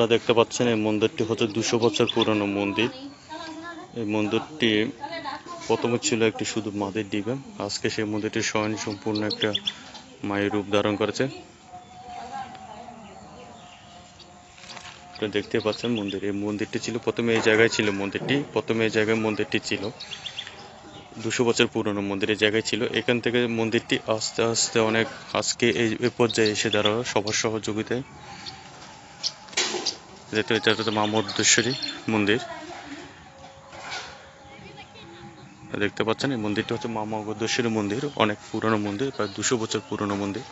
আপনারা দেখতে পাচ্ছেন এই মন্দিরটি হচ্ছে 200 বছর পুরনো মন্দির। এই মন্দিরটি প্রথমে ছিল একটি শুধু মাটির ঢিবি, আজকে সেই মন্দিরটি স্বয়ং সম্পূর্ণ একটা মায়ের রূপ ধারণ করেছে। আপনারা দেখতে পাচ্ছেন মন্দির, এই মন্দিরটি ছিল প্রথমে এই জায়গায় ছিল মন্দিরটি ছিল 200 বছর পুরনো মন্দির এই জায়গায় ছিল। এখান থেকে মন্দিরটি আস্তে আস্তে অনেক আজকে এই পর্যায়ে এসে দাঁড়ালো সবার সহযোগিতায়। এটা হচ্ছে মা মগধেশ্বরী মন্দির। দেখতে পাচ্ছেন এই মন্দিরটি হচ্ছে মা মগধেশ্বরী মন্দির, অনেক পুরনো মন্দির, প্রায় 200 বছর পুরনো মন্দির।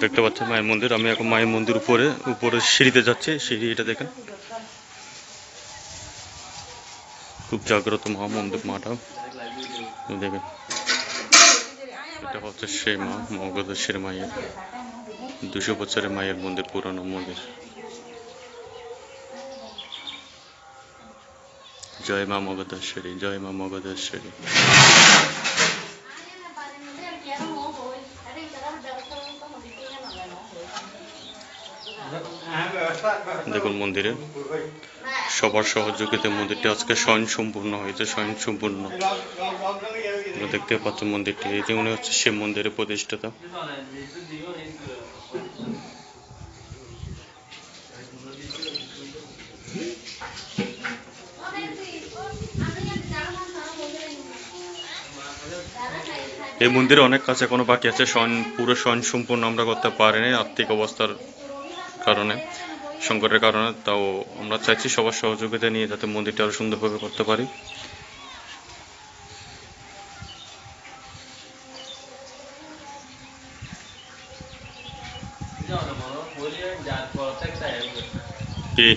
দেখতে পাচ্ছেন মায়ের মন্দির। আমি এখন মায়ের মন্দির উপরে সিঁড়িতে যাচ্ছি। সিঁড়িটা দেখেন, খুব জাগ্রত মা মন্দির, মাটা দেখেন। এটা হচ্ছে সেই মা মগধেশ্বরী মায়ের 200 বছরের মায়ের মন্দির, পুরনো মন্দির। জয় মা মগধেশ্বরী, জয় মা মগধেশ্বরী। দেখুন মন্দিরে সবার সহযোগিতায় মন্দিরটি আজকে স্বয়ংসম্পূর্ণ হয়েছে, স্বয়ংসম্পূর্ণ। দেখতে পাচ্ছেন মন্দিরটি, এই যে উনি হচ্ছে সে মন্দিরের প্রতিষ্ঠাতা। এই মন্দিরে অনেক কাজ এখনো বাকি আছে, পুরো স্বয়ংসম্পূর্ণ আমরা করতে পারিনি আর্থিক অবস্থার কারণে, সংকটের কারণে। তাও আমরা চাইছি সবার সহযোগিতা নিয়ে যাতে মন্দিরটা আরো সুন্দরভাবে করতে পারি। কি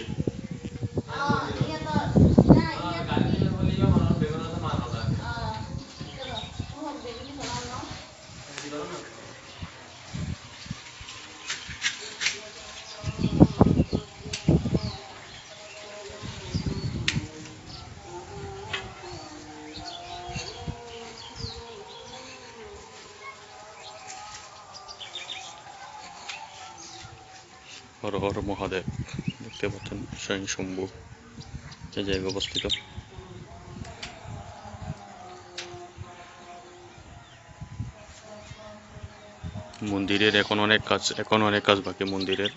হর হর মহাদেব। দেখতে পাচ্ছেন স্বয়ং শম্ভু যে জায়গায় অবস্থিত। মন্দিরের এখন অনেক কাজ বাকি মন্দিরের।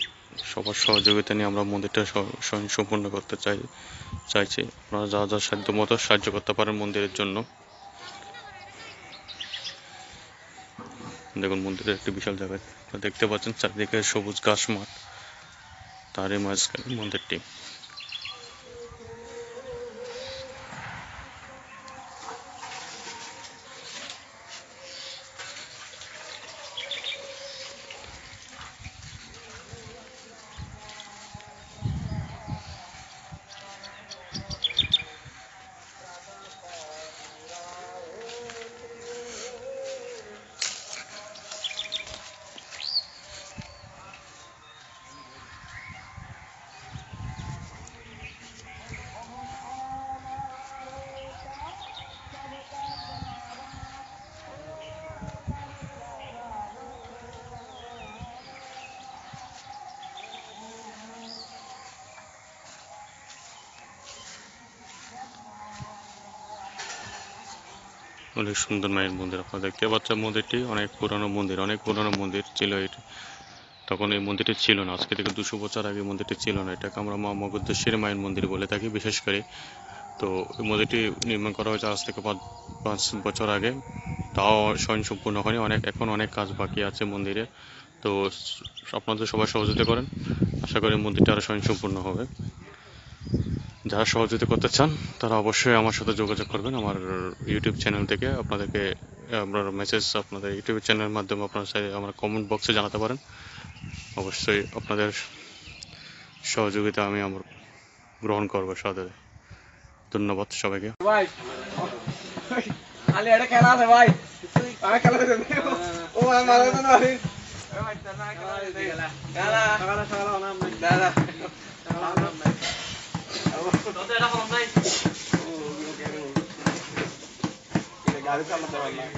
সবার সহযোগিতা নিয়ে আমরা মন্দিরটা স্বয়ং সম্পূর্ণ করতে চাইছি। আপনারা যা সাধ্য মতো সাহায্য করতে পারেন মন্দিরের জন্য। দেখুন মন্দিরের একটি বিশাল জায়গায় দেখতে পাচ্ছেন চারিদিকে সবুজ ঘাস মাঠ, তারই মাঝখানে মন্দিরটি। অনেক সুন্দর মায়ের মন্দির। আপনারা দেখতে পাচ্ছেন মন্দিরটি অনেক পুরনো মন্দির ছিল এটি। তখন এই মন্দিরটি ছিল না, আজকে থেকে 200 বছর আগে মন্দিরটি ছিল না। এটাকে আমরা মা মগধেশ্বরী মায়ের মন্দির বলে থাকি বিশেষ করে। তো এই মন্দিরটি নির্মাণ করা হয়েছে আজ থেকে 5 বছর আগে। তাও স্বয়ংসম্পূর্ণ হয়নি, এখন অনেক কাজ বাকি আছে মন্দিরে। তো আপনাদের সবাই সহযোগিতা করেন, আশা করি মন্দিরটা আরো স্বয়ংসম্পূর্ণ হবে। যারা সহযোগিতা করতে চান তারা অবশ্যই আমার সাথে যোগাযোগ করবেন আমার ইউটিউব চ্যানেল থেকে। আপনাদেরকে আপনার মেসেজ আপনাদের ইউটিউব চ্যানেলের মাধ্যমে আপনারা আমার কমেন্ট বক্সে জানাতে পারেন। অবশ্যই আপনাদের সহযোগিতা আমি আমার গ্রহণ করবো সাথে। ধন্যবাদ সবাইকে। ভাই আলে এটা খেলা আছে ভাই, আমি খেলা দেব ও আমি মারা দেব না ভাই খেলা খেলা খেলা নাম নাই দাদা নাম নাই তো এটা ফোন নাই ও এটা গাড়ি চালাতে পারলাম